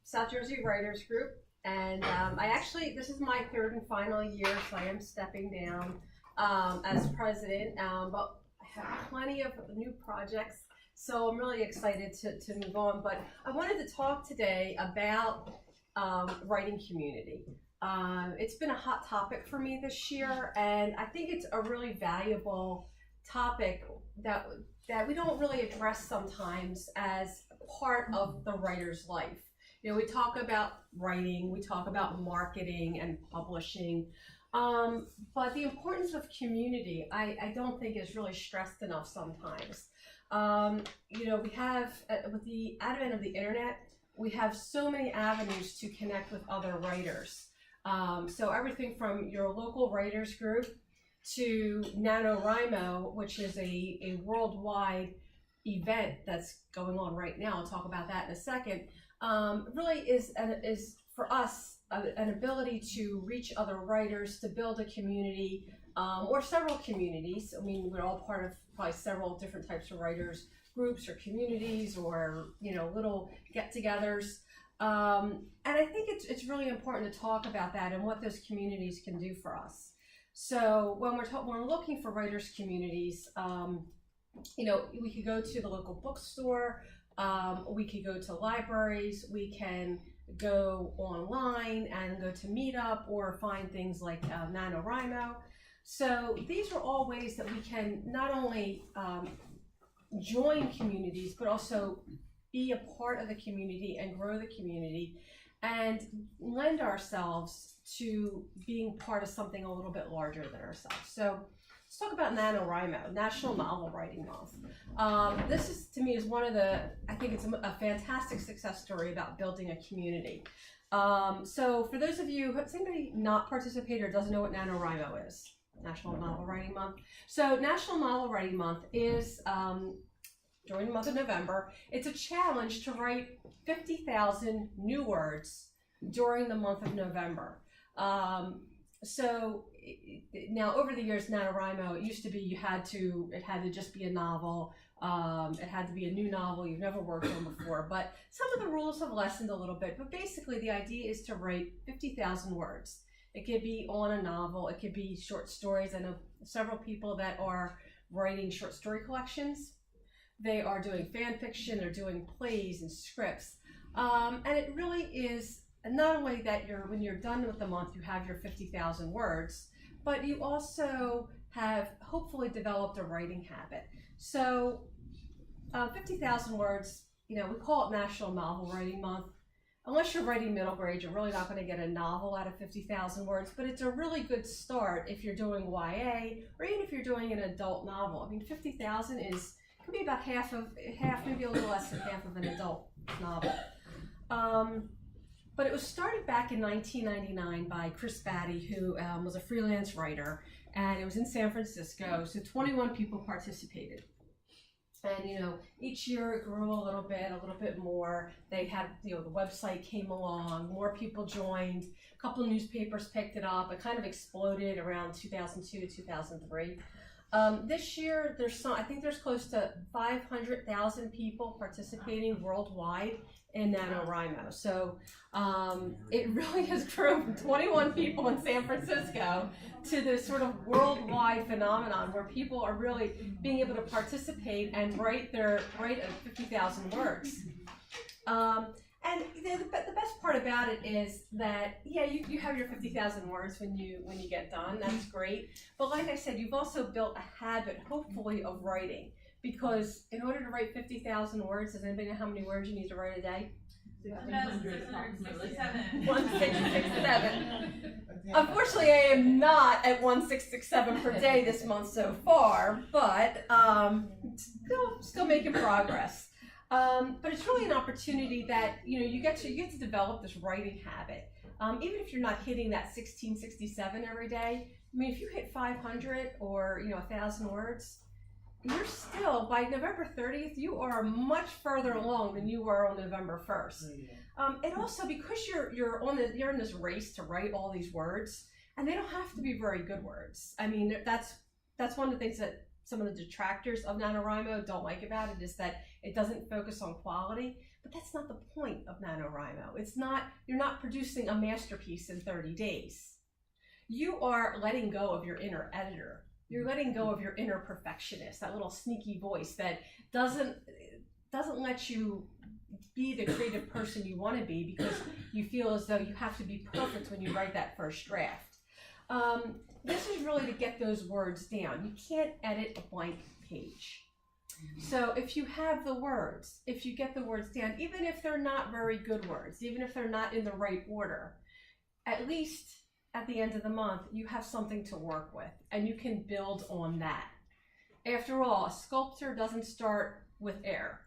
South Jersey Writers Group, and this is my third and final year, so I am stepping down as president, but I have plenty of new projects, so I'm really excited to move on. But I wanted to talk today about writing community. It's been a hot topic for me this year, and I think it's a really valuable topic that we don't really address sometimes as part of the writer's life. You know, we talk about writing, we talk about marketing and publishing, but the importance of community, I don't think is really stressed enough sometimes. You know, we have, with the advent of the internet, we have so many avenues to connect with other writers. So everything from your local writers group to Nanowrimo, which is a worldwide event that's going on right now. I'll talk about that in a second. Really is for us an ability to reach other writers, to build a community or several communities. I mean, we're all part of probably several different types of writers groups or communities, or little get-togethers. And I think it's really important to talk about that and what those communities can do for us. So when we're looking for writers communities, we could go to the local bookstore, we could go to libraries, we can go online and go to Meetup or find things like Nanowrimo. So these are all ways that we can not only join communities, but also be a part of the community and grow the community and lend ourselves to being part of something a little bit larger than ourselves. So let's talk about Nanowrimo, National Novel Writing Month. This is, to me, is one of I think it's a fantastic success story about building a community. So for those of you, has anybody not participated or doesn't know what Nanowrimo is? National Novel Writing Month. So National Novel Writing Month is during the month of November. It's a challenge to write 50,000 new words during the month of November. So now over the years, Nanowrimo, it used to be it had to just be a novel. It had to be a new novel you've never worked on before. But some of the rules have lessened a little bit. But basically, the idea is to write 50,000 words. It could be on a novel. It could be short stories. I know several people that are writing short story collections. They are doing fan fiction. They're doing plays and scripts. And it really is not only that when you're done with the month, you have your 50,000 words, but you also have hopefully developed a writing habit. So 50,000 words, we call it National Novel Writing Month. Unless you're writing middle grade, you're really not going to get a novel out of 50,000 words, but it's a really good start if you're doing YA, or even if you're doing an adult novel. I mean, 50,000 could be about half, maybe a little less than half of an adult novel. But it was started back in 1999 by Chris Batty, who was a freelance writer, and it was in San Francisco, so 21 people participated. And each year it grew a little bit more. They had, the website came along, more people joined, a couple of newspapers picked it up. It kind of exploded around 2002, 2003. This year, I think there's close to 500,000 people participating worldwide in Nanowrimo. So it really has grown from 21 people in San Francisco to this sort of worldwide phenomenon where people are really being able to participate and write 50,000 words. And the best part about it is that, yeah, you have your 50,000 words when you get done. That's great. But like I said, you've also built a habit, hopefully, of writing. Because in order to write 50,000 words, does anybody know how many words you need to write a day? 1,667. 1,667. Unfortunately, I am not at 1,667 per day this month so far, but still making progress. But it's really an opportunity that you get to develop this writing habit. Even if you're not hitting that 1,667 every day, I mean, if you hit 500 or 1,000 words, you're still, by November 30th, you are much further along than you were on November 1st. And also because you're in this race to write all these words, and they don't have to be very good words. I mean, that's one of the things that some of the detractors of Nanowrimo don't like about it, is that it doesn't focus on quality. But that's not the point of NaNoWriMo. It's not, you're not producing a masterpiece in 30 days. You are letting go of your inner editor. You're letting go of your inner perfectionist, that little sneaky voice that doesn't let you be the creative person you want to be, because you feel as though you have to be perfect when you write that first draft. This is really to get those words down. You can't edit a blank page. So if you have the words, if you get the words down, even if they're not very good words, even if they're not in the right order, at least at the end of the month, you have something to work with, and you can build on that. After all, a sculptor doesn't start with air.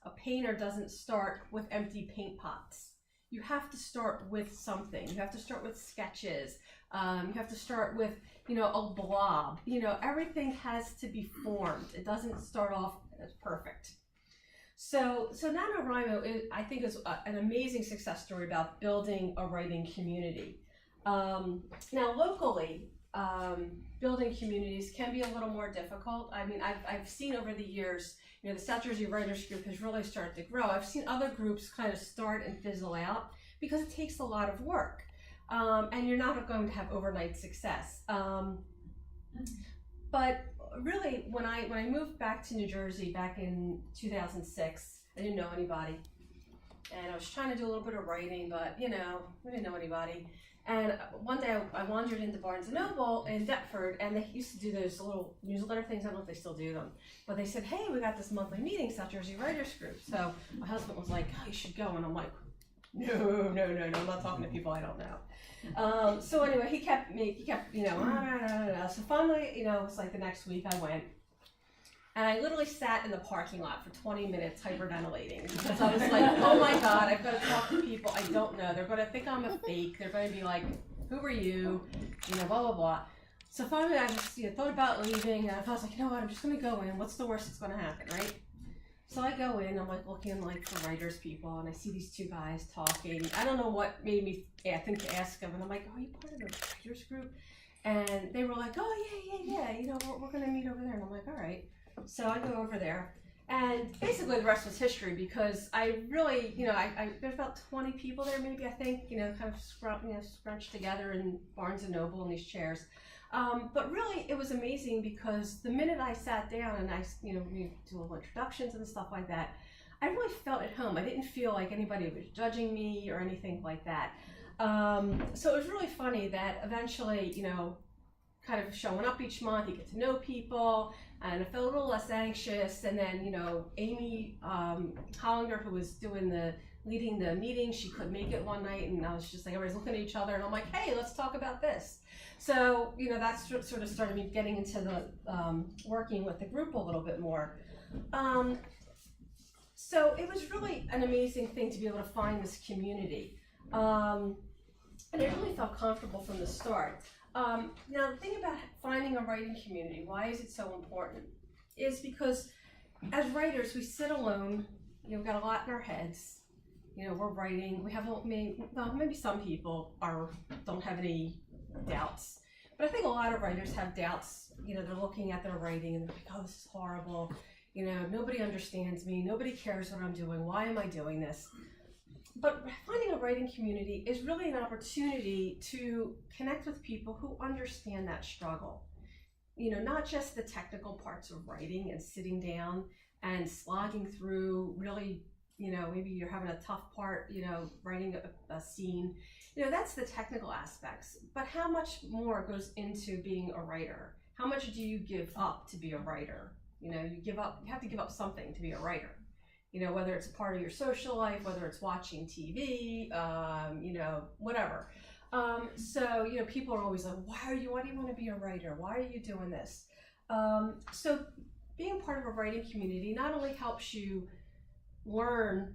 A painter doesn't start with empty paint pots. You have to start with something. You have to start with sketches. You have to start with, a blob. Everything has to be formed. It doesn't start off as perfect. So NaNoWriMo, I think, is an amazing success story about building a writing community. Now, locally, building communities can be a little more difficult. I mean, I've seen over the years, the South Jersey Writers Group has really started to grow. I've seen other groups kind of start and fizzle out because it takes a lot of work. And you're not going to have overnight success. But really, when I moved back to New Jersey back in 2006, I didn't know anybody. And I was trying to do a little bit of writing, but we didn't know anybody. And one day I wandered into Barnes & Noble in Deptford, and they used to do those little newsletter things. I don't know if they still do them. But they said, hey, we got this monthly meeting, South Jersey Writers Group. So my husband was like, oh, you should go. And I'm like, no, I'm not talking to people I don't know. So anyway, he kept, So finally, it's like the next week I went. And I literally sat in the parking lot for 20 minutes hyperventilating because I was like, oh my God, I've got to talk to people I don't know. They're going to think I'm a fake. They're going to be like, who are you? Blah, blah, blah. So finally I just thought about leaving, and I was like, you know what, I'm just going to go in. What's the worst that's going to happen, right? So I go in, I'm like looking for writers people, and I see these two guys talking. I don't know what made me think to ask them, and I'm like, oh, are you part of the writers group? And they were like, oh, yeah, we're going to meet over there. And I'm like, all right. So I go over there, and basically the rest was history, because I really, there's about 20 people there, maybe, I think, kind of scrunched together in Barnes & Noble in these chairs. But really, it was amazing, because the minute I sat down and I, we do little introductions and stuff like that, I really felt at home. I didn't feel like anybody was judging me or anything like that. So it was really funny that eventually, kind of showing up each month, you get to know people, and I felt a little less anxious. And then, Amy Hollinger, who was leading the meeting, she couldn't make it one night, and I was just like, everybody's looking at each other, and I'm like, hey, let's talk about this. So, that's sort of started me getting into the working with the group a little bit more. So it was really an amazing thing to be able to find this community. And I really felt comfortable from the start. Now, the thing about finding a writing community, why is it so important, is because as writers, we sit alone, we've got a lot in our heads, we're writing, we have, maybe some people don't have any doubts, but I think a lot of writers have doubts. They're looking at their writing and they're like, oh, this is horrible, nobody understands me, nobody cares what I'm doing, why am I doing this? But finding a writing community is really an opportunity to connect with people who understand that struggle. Not just the technical parts of writing and sitting down and slogging through really, maybe you're having a tough part, writing a scene. That's the technical aspects. But how much more goes into being a writer? How much do you give up to be a writer? You have to give up something to be a writer. Whether it's a part of your social life, whether it's watching TV, whatever. So, people are always like, why do you want to be a writer? Why are you doing this? So being part of a writing community not only helps you learn,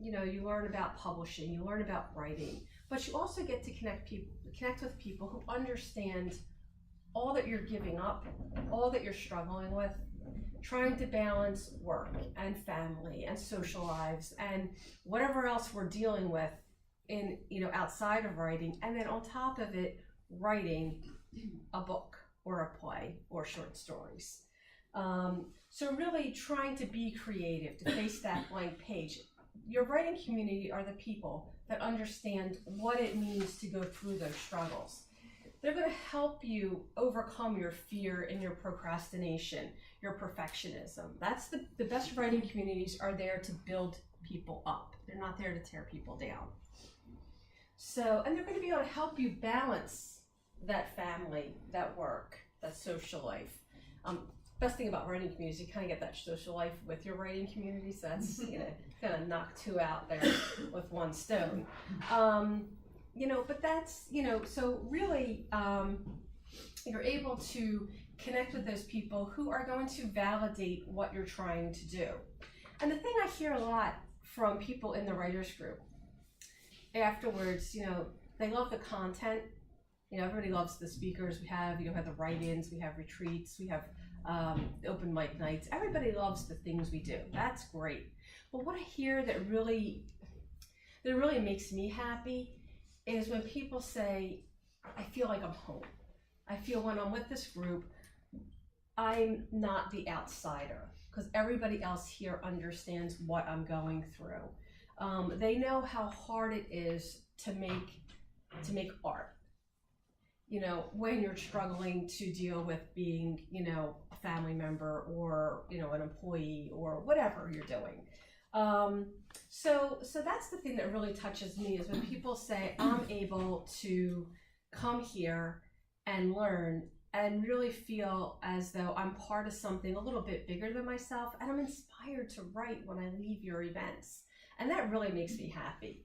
you learn about publishing, you learn about writing, but you also get to connect with people who understand all that you're giving up, all that you're struggling with, trying to balance work and family and social lives and whatever else we're dealing with in, outside of writing. And then on top of it, writing a book or a play or short stories. So really trying to be creative, to face that blank page. your writing community are the people that understand what it means to go through those struggles. They're going to help you overcome your fear and your procrastination, your perfectionism. That's the best writing communities are there to build people up. They're not there to tear people down. So, and they're going to be able to help you balance that family, that work, that social life. Best thing about writing communities, you kind of get that social life with your writing community, so that's, kind of knock two out there with one stone. But that's, so really, you're able to connect with those people who are going to validate what you're trying to do. And the thing I hear a lot from people in the writers group afterwards, they love the content. Everybody loves the speakers we have. We have the write-ins, we have retreats, we have open mic nights. Everybody loves the things we do. That's great. But what I hear that really makes me happy is when people say, I feel like I'm home. I feel when I'm with this group, I'm not the outsider, because everybody else here understands what I'm going through. They know how hard it is to make art. When you're struggling to deal with being, a family member or, an employee or whatever you're doing. So that's the thing that really touches me, is when people say, I'm able to come here and learn and really feel as though I'm part of something a little bit bigger than myself, and I'm inspired to write when I leave your events. And that really makes me happy.